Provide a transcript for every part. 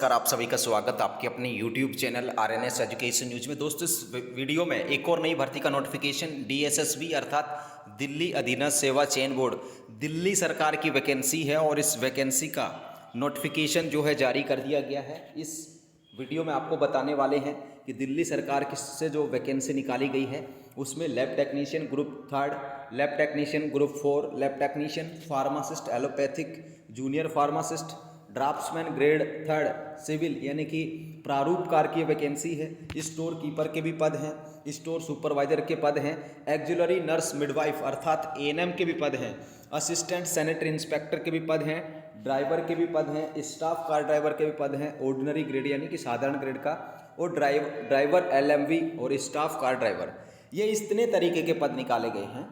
नमस्कार, आप सभी का स्वागत आपके अपने YouTube channel RNS education news में। दोस्तों, इस वीडियो में एक और नई भर्ती का नोटिफिकेशन DSSB अर्थात दिल्ली अधीनस्थ सेवा चयन बोर्ड दिल्ली सरकार की वैकेंसी है और इस वैकेंसी का नोटिफिकेशन जो है जारी कर दिया गया है। इस वीडियो में आपको बताने वाले हैं कि दिल्ली सरकार से जो वैकेंसी निकाली गई है उसमें lab technician group 3, lab technician group 4, lab technician pharmacist allopathic, junior pharmacist, draftsman grade 3 civil यानी कि प्रारूपकार की वैकेंसी है। स्टोर कीपर के भी पद हैं, स्टोर सुपरवाइजर के पद हैं, एक्जुलरी नर्स मिडवाइफ अर्थात ANM के भी पद हैं, असिस्टेंट सैनिटरी इंस्पेक्टर के भी पद हैं, ड्राइवर के भी पद हैं, स्टाफ कार ड्राइवर के भी पद हैं, ऑर्डिनरी ग्रेड यानी कि साधारण ग्रेड का, और ड्राइवर LMV और स्टाफ कार ड्राइवर, ये इतने तरीके के पद निकाले गए हैं।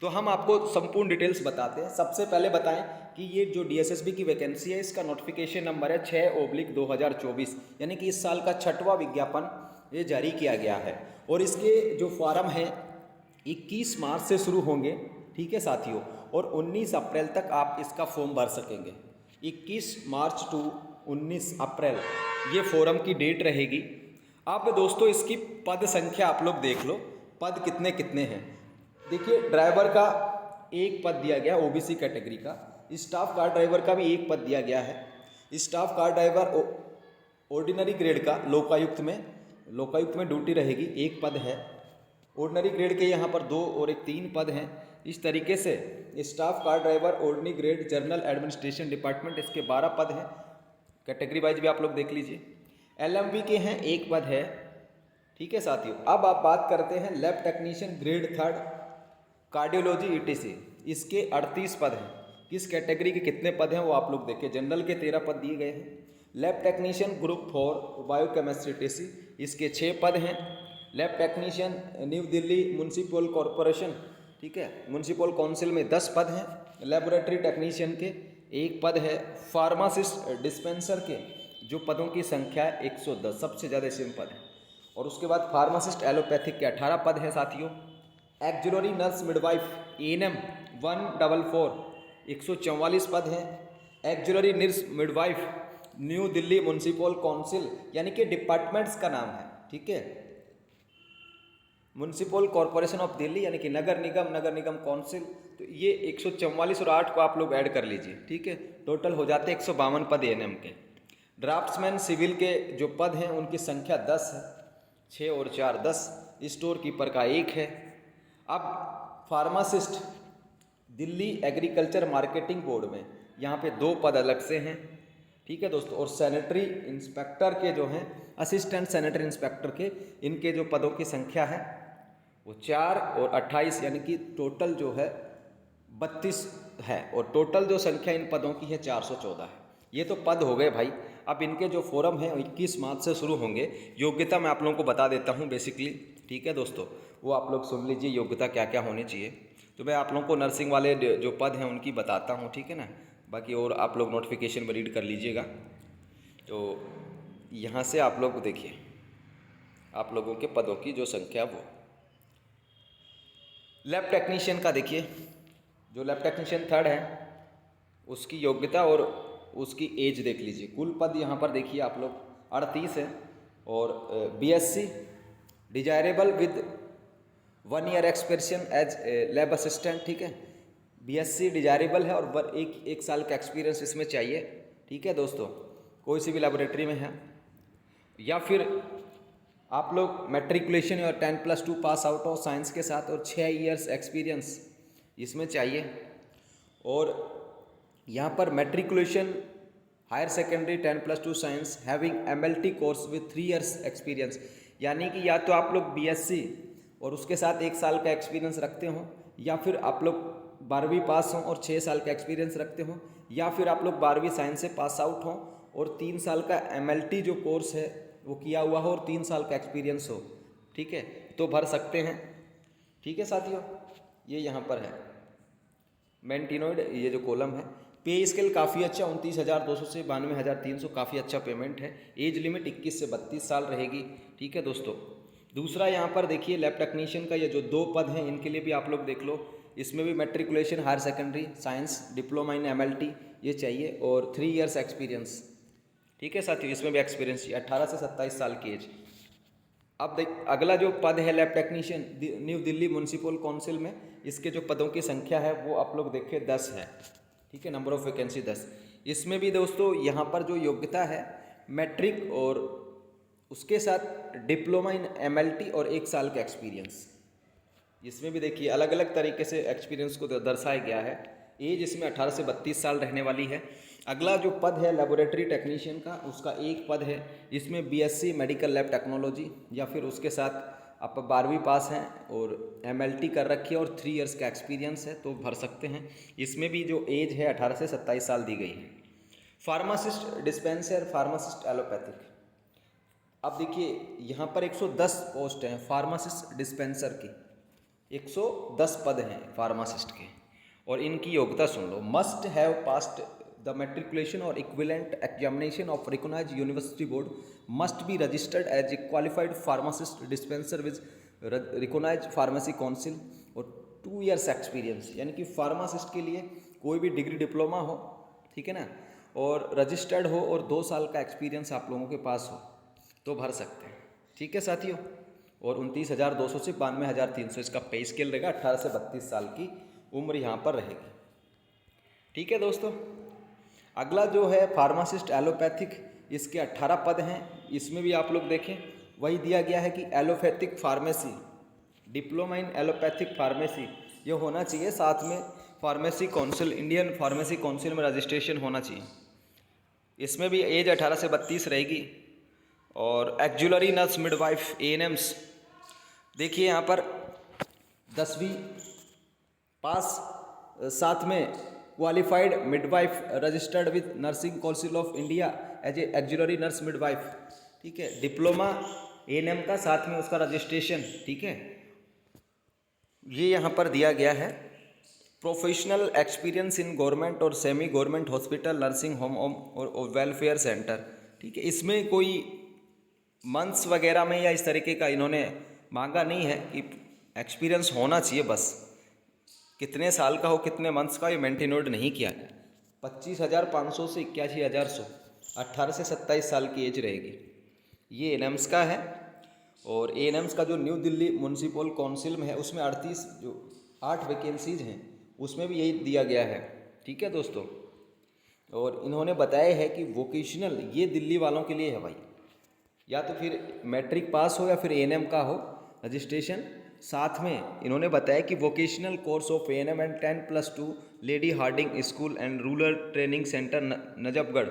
तो हम आपको संपूर्ण डिटेल्स बताते हैं। सबसे पहले बताएं कि ये जो DSSB की वैकेंसी है इसका नोटिफिकेशन नंबर है 6/2024 यानी कि इस साल का 6वां विज्ञापन ये जारी किया गया है और इसके जो फॉर्म हैं 21 मार्च से शुरू होंगे, ठीक है साथियों, और 19 अप्रैल तक आप इसका फॉर्म भर सकेंगे। 21 मार्च टू 19 अप्रैल ये फॉर्म की डेट रहेगी। अब दोस्तों इसकी पद संख्या आप लोग देख लो, पद कितने कितने हैं। देखिए, ड्राइवर का एक पद दिया गया OBC कैटेगरी का, स्टाफ कार ड्राइवर का भी एक पद दिया गया है। Staff car driver ordinary grade का लोकायुक्त में ड्यूटी रहेगी, एक पद है। ऑर्डिनरी ग्रेड के यहाँ पर 2 और 3 पद हैं। इस तरीके से staff car driver ordinary grade general administration department, इसके 12 पद हैं। कैटेगरी वाइज भी आप लोग देख लीजिए। LMV के हैं, एक पद है, ठीक है साथियों। अब आप बात करते हैं lab technician grade 3 cardiology ETC, इसके 38 पद हैं। किस कैटेगरी के कितने पद हैं वो आप लोग देखें। जनरल के 13 पद दिए गए हैं। Lab technician group 4 biochemistry ETC, इसके 6 पद हैं। Lab technician new Delhi municipal corporation, ठीक है, म्यूनसिपल काउंसिल में 10 पद हैं। लेबोरेटरी टेक्नीशियन के 1 पद है। फार्मासिस्ट डिस्पेंसर के जो पदों की संख्या है 110, सबसे ज़्यादा इसमें पद है। और उसके बाद फार्मासिस्ट एलोपैथिक के 18 पद हैं साथियों। एक्जुलरी नर्स मिडवाइफ ANM 144 144 पद हैं। Auxiliary nurse midwife new Delhi municipal council यानी कि डिपार्टमेंट्स का नाम है, ठीक है, म्यूनसिपल कॉरपोरेशन ऑफ दिल्ली यानी कि नगर निगम काउंसिल, तो ये 144 और 8 को आप लोग ऐड कर लीजिए, ठीक है, टोटल हो जाते हैं 152 पद ANM के। ड्राफ्ट्समैन सिविल के जो पद हैं उनकी संख्या 10 है, 6 और 4 10। स्टोर कीपर का 1 है। अब pharmacist Delhi agriculture marketing board में यहाँ पे 2 पद अलग से हैं, ठीक है दोस्तों। और सैनिटरी इंस्पेक्टर के जो हैं, असिस्टेंट सैनिटरी इंस्पेक्टर के, इनके जो पदों की संख्या है वो 4 और 28 यानी कि टोटल जो है 32 है और टोटल जो संख्या इन पदों की है 414 है। ये तो पद हो गए भाई। अब इनके जो फॉर्म हैं 21 मार्च से शुरू होंगे। योग्यता मैं आप लोगों को बता देता हूँ बेसिकली, ठीक है दोस्तों, वो आप लोग सुन लीजिए योग्यता क्या क्या होनी चाहिए। तो मैं आप लोगों को नर्सिंग वाले जो पद हैं उनकी बताता हूँ, ठीक है ना, बाकी और आप लोग नोटिफिकेशन में रीड कर लीजिएगा। तो यहाँ से आप लोग देखिए आप लोगों के पदों की जो संख्या वो। लैब टेक्नीशियन का देखिए, जो लैब टेक्नीशियन 3 है उसकी योग्यता और उसकी एज देख लीजिए। कुल पद यहाँ पर देखिए आप लोग 38 है और BSc desirable with 1 year experience as lab assistant, ठीक है, BSc डिजायरेबल है और एक साल का एक्सपीरियंस इसमें चाहिए, ठीक है दोस्तों, कोई सी भी लेबोरेटरी में है। या फिर आप लोग मैट्रिकुलेशन और 10+2 पास आउट हो साइंस के साथ और 6 ईयर्स एक्सपीरियंस इसमें चाहिए। और यहाँ पर matriculation higher secondary 10+2 science having MLT course with 3 years experience, यानी कि या तो आप लोग BSc और उसके साथ 1 साल का एक्सपीरियंस रखते हो, या फिर आप लोग 12वीं पास हों और 6 साल का एक्सपीरियंस रखते हो, या फिर आप लोग 12वीं साइंस से पास आउट हों और 3 साल का MLT जो कोर्स है वो किया हुआ हो और 3 साल का एक्सपीरियंस हो, ठीक है, तो भर सकते हैं, ठीक है साथियों। ये यहाँ पर है मेंटिनोइड, ये जो कॉलम है। पे स्केल काफ़ी अच्छा 29,200 से 92,300, काफ़ी अच्छा पेमेंट है। एज लिमिट 21 से 32 साल रहेगी, ठीक है दोस्तों। दूसरा यहाँ पर देखिए लैब टेक्नीशियन का ये जो 2 पद हैं इनके लिए भी आप लोग देख लो, इसमें भी matriculation higher secondary science diploma in MLT ये चाहिए और 3 ईयर्स एक्सपीरियंस, ठीक है साथियों, इसमें भी एक्सपीरियंस चाहिए, 18 से 27 साल की एज। अब देख अगला जो पद है lab technician new Delhi municipal council में, इसके जो पदों की संख्या है वो आप लोग देखें 10 है। ठीक है, नंबर ऑफ वैकेंसी 10। इसमें भी दोस्तों यहाँ पर जो योग्यता है मैट्रिक और उसके साथ डिप्लोमा इन MLT और 1 साल का एक्सपीरियंस। इसमें भी देखिए अलग अलग तरीके से एक्सपीरियंस को दर्शाया गया है। एज इसमें 18 से 32 साल रहने वाली है। अगला जो पद है लेबोरेटरी टेक्नीशियन का, उसका एक पद है। इसमें BSc मेडिकल लैब टेक्नोलॉजी या फिर उसके साथ आप 12वीं पास हैं और MLT कर रखी है और 3 इयर्स का एक्सपीरियंस है तो भर सकते हैं। इसमें भी जो एज है 18 से 27 साल दी गई है। Pharmacist dispenser, pharmacist allopathic. अब देखिए यहाँ पर 110 पोस्ट हैं फार्मासिस्ट डिस्पेंसर की, 110 पद हैं फार्मासिस्ट के। और इनकी योग्यता सुन लो, must have passed the matriculation or equivalent examination of recognised university board, must be registered as a qualified pharmacist dispenser with recognised pharmacy council और 2 इयर्स एक्सपीरियंस। यानी कि फार्मासिस्ट के लिए कोई भी डिग्री डिप्लोमा हो, ठीक है ना, और रजिस्टर्ड हो और 2 साल का एक्सपीरियंस आप लोगों के पास हो तो भर सकते हैं। ठीक है साथियों, और 29,200 से 92,300 इसका पे स्केल रहेगा। 18 से 32 साल की उम्र यहाँ पर रहेगी। ठीक है दोस्तों, अगला जो है फार्मासिस्ट एलोपैथिक, इसके 18 पद हैं। इसमें भी आप लोग देखें वही दिया गया है कि allopathic pharmacy, diploma in allopathic pharmacy ये होना चाहिए, साथ में pharmacy council, Indian pharmacy council में रजिस्ट्रेशन होना चाहिए। इसमें भी एज 18 से 32 रहेगी। और एक्जुलरी नर्स मिडवाइफ ANMs, देखिए यहाँ पर 10वीं पास, साथ में qualified midwife registered with nursing council of India as a auxiliary nurse midwife. ठीक है, डिप्लोमा ANM का साथ में उसका रजिस्ट्रेशन। ठीक है, ये यहाँ पर दिया गया है। प्रोफेशनल एक्सपीरियंस इन गवर्नमेंट और semi government hospital, nursing home और वेलफेयर सेंटर। ठीक है, इसमें कोई मंथ्स वगैरह में या इस तरीके का इन्होंने मांगा नहीं है कि एक्सपीरियंस होना चाहिए, बस कितने साल का हो कितने मंथ्स का ये मेंटेनोड नहीं किया है। 25,500 से 81,100, 18 से 27 साल की एज रहेगी। ये ANMs का है। और ANMs का जो न्यू दिल्ली म्यूनसिपल काउंसिल में है उसमें 8 वैकेंसीज हैं, उसमें भी यही दिया गया है। ठीक है दोस्तों, और इन्होंने बताया है कि वोकेशनल ये दिल्ली वालों के लिए है भाई, या तो फिर मैट्रिक पास हो या फिर ANM का हो रजिस्ट्रेशन। साथ में इन्होंने बताया कि vocational course of ANM and 10+2 lady Hardinge school and rural training centre Najafgarh.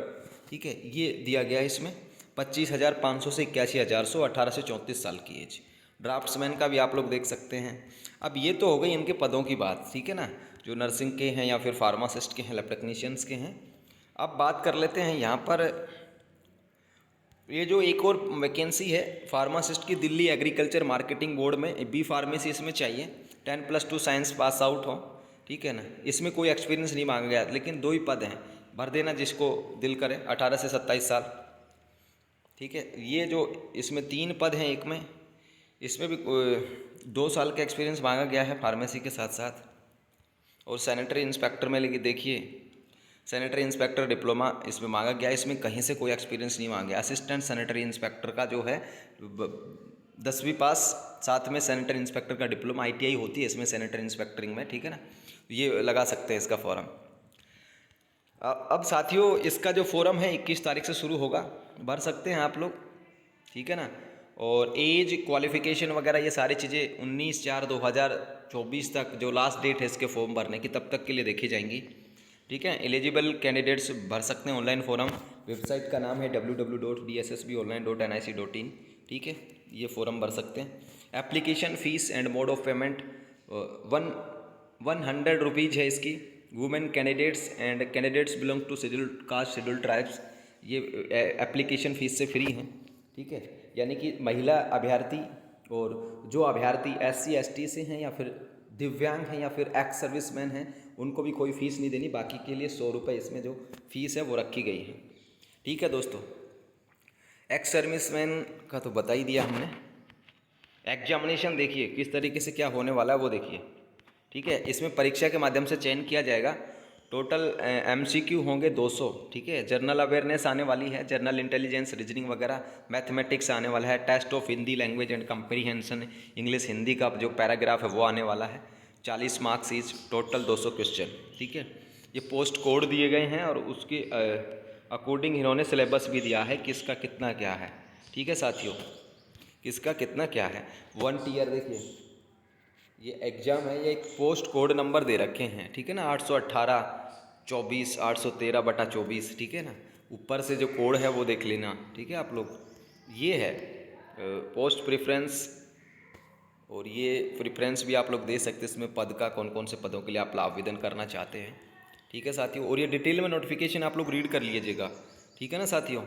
ठीक है, ये दिया गया है इसमें। 25,500 से 81,100, 18 से 34 साल की एज। ड्राफ्ट्समैन का भी आप लोग देख सकते हैं। अब ये तो हो गई इनके पदों की बात, ठीक है ना, जो नर्सिंग के हैं या फिर फार्मासिस्ट के हैं, लैब टेक्नीशियंस के हैं। अब बात कर लेते हैं यहाँ पर ये जो एक और वैकेंसी है फार्मासिस्ट की दिल्ली एग्रीकल्चर मार्केटिंग बोर्ड में, B फार्मेसी इसमें चाहिए, 10+2 साइंस पास आउट हो। ठीक है ना, इसमें कोई एक्सपीरियंस नहीं मांगा गया, लेकिन 2 ही पद हैं, भर देना जिसको दिल करे, 18 से 27 साल। ठीक है, ये जो इसमें 3 पद हैं, एक में इसमें भी 2 साल का एक्सपीरियंस मांगा गया है फार्मेसी के साथ साथ। और सैनिटरी इंस्पेक्टर में लेकिन देखिए सैनिटरी इंस्पेक्टर डिप्लोमा इसमें मांगा गया, इसमें कहीं से कोई एक्सपीरियंस नहीं मांगा गया। असिस्टेंट सैनिटरी इंस्पेक्टर का जो है 10वीं पास, साथ में सैनिटरी इंस्पेक्टर का डिप्लोमा, ITI होती है इसमें सैनिटरी इंस्पेक्टरिंग में। ठीक है ना, ये लगा सकते हैं इसका फॉर्म। अब साथियों इसका जो फॉर्म है 21 तारीख से शुरू होगा, भर सकते हैं आप लोग। ठीक है ना, और एज क्वालिफिकेशन वगैरह ये सारी चीज़ें 19/4/2024 तक जो लास्ट डेट है इसके फॉर्म भरने की, तब तक के लिए देखी जाएंगी। ठीक है, एलिजिबल कैंडिडेट्स भर सकते हैं ऑनलाइन फॉर्म। वेबसाइट का नाम है www.dssbonline.nic.in। ठीक है, ये फॉर्म भर सकते हैं। Application fees and mode of payment 100 rupees है इसकी। Women candidates and candidates belong to scheduled caste, scheduled tribes, ये एप्लीकेशन फ़ीस से फ्री हैं। ठीक है, यानी कि महिला अभ्यर्थी और जो अभ्यर्थी SC ST से हैं या फिर दिव्यांग हैं या फिर एक्स सर्विसमैन हैं, उनको भी कोई फ़ीस नहीं देनी। बाकी के लिए 100 रुपये इसमें जो फ़ीस है वो रखी गई है। ठीक है दोस्तों, एक्स सर्विसमैन का तो बता ही दिया हमने। एग्जामिनेशन देखिए किस तरीके से क्या होने वाला है वो देखिए। ठीक है, इसमें परीक्षा के माध्यम से चयन किया जाएगा। टोटल MCQ होंगे 200, ठीक है। जनरल अवेयरनेस आने वाली है, जनरल इंटेलिजेंस, रीजनिंग वगैरह, मैथमेटिक्स आने वाला है, test of Hindi language and comprehension, English Hindi का जो पैराग्राफ है वो आने वाला है। 40 मार्क्स ईच, टोटल 200 क्वेश्चन, ठीक है। ये पोस्ट कोड दिए गए हैं और उसके अकॉर्डिंग इन्होंने सिलेबस भी दिया है किसका कितना क्या है, ठीक है साथियों, किसका कितना क्या है। 1 टीयर देखिए ये एग्ज़ाम है, ये एक पोस्ट कोड नंबर दे रखे हैं, ठीक है ना, 818/24, 813/24, ठीक है ना। ऊपर से जो कोड है वो देख लेना, ठीक है आप लोग। ये है पोस्ट प्रेफरेंस, और ये प्रेफरेंस भी आप लोग दे सकते हैं। इसमें पद का कौन कौन से पदों के लिए आप आवेदन करना चाहते हैं, ठीक है साथियों। और ये डिटेल में नोटिफिकेशन आप लोग रीड कर लीजिएगा, ठीक है ना साथियों।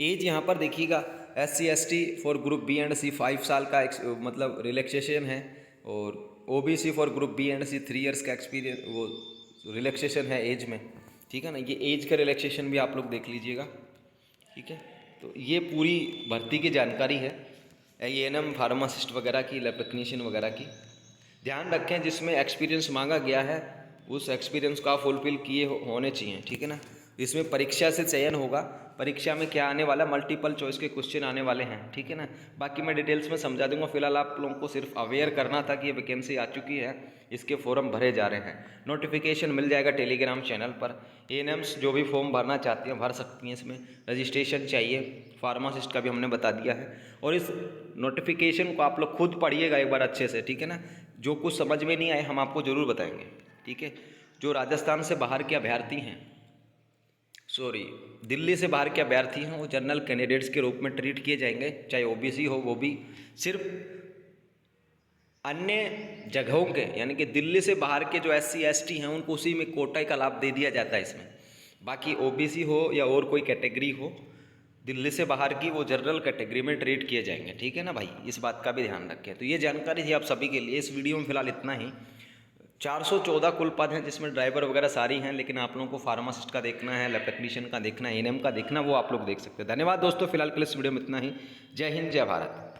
एज यहाँ पर देखिएगा SC ST for group B and C 5 साल का मतलब रिलैक्सेशन है, और OBC for group B and C 3 years का एक्सपीरियंस वो रिलैक्सेशन है एज में, ठीक है ना। ये एज का रिलैक्सेशन भी आप लोग देख लीजिएगा, ठीक है। तो ये पूरी भर्ती की जानकारी है ANM फार्मासिस्ट वगैरह की, लैब टेक्नीशियन वगैरह की। ध्यान रखें जिसमें एक्सपीरियंस मांगा गया है उस एक्सपीरियंस को आप फुलफिल किए होने चाहिए, ठीक है ना। इसमें परीक्षा से चयन होगा, परीक्षा में क्या आने वाला, मल्टीपल चॉइस के क्वेश्चन आने वाले हैं, ठीक है ना। बाकी मैं डिटेल्स में समझा दूंगा, फिलहाल आप लोगों को सिर्फ अवेयर करना था कि ये वैकेंसी आ चुकी है, इसके फॉर्म भरे जा रहे हैं। नोटिफिकेशन मिल जाएगा टेलीग्राम चैनल पर। ANMs जो भी फॉर्म भरना चाहती हैं भर सकती हैं, इसमें रजिस्ट्रेशन चाहिए, फार्मासिस्ट का भी हमने बता दिया है। और इस नोटिफिकेशन को आप लोग खुद पढ़िएगा एक बार अच्छे से, ठीक है ना। जो कुछ समझ में नहीं आए हम आपको ज़रूर बताएंगे, ठीक है। जो राजस्थान से बाहर के अभ्यर्थी हैं, दिल्ली से बाहर के अभ्यर्थी हैं, वो जनरल कैंडिडेट्स के रूप में ट्रीट किए जाएंगे, चाहे OBC हो वो भी। सिर्फ अन्य जगहों के यानी कि दिल्ली से बाहर के जो SC ST हैं उनको उसी में कोटा का लाभ दे दिया जाता है इसमें। बाकी OBC हो या और कोई कैटेगरी हो, दिल्ली से बाहर की वो जनरल कैटेगरी में ट्रीट किए जाएंगे, ठीक है ना भाई, इस बात का भी ध्यान रखें। तो ये जानकारी थी आप सभी के लिए। इस वीडियो में फिलहाल इतना ही। 414 कुल पद हैं जिसमें ड्राइवर वगैरह सारी हैं, लेकिन आप लोगों को फार्मासिस्ट का देखना है, लैब टेक्नीशियन का देखना है, ANM का देखना, वो आप लोग देख सकते हैं। धन्यवाद दोस्तों, फिलहाल के लिए इस वीडियो में इतना ही। जय हिंद, जय भारत।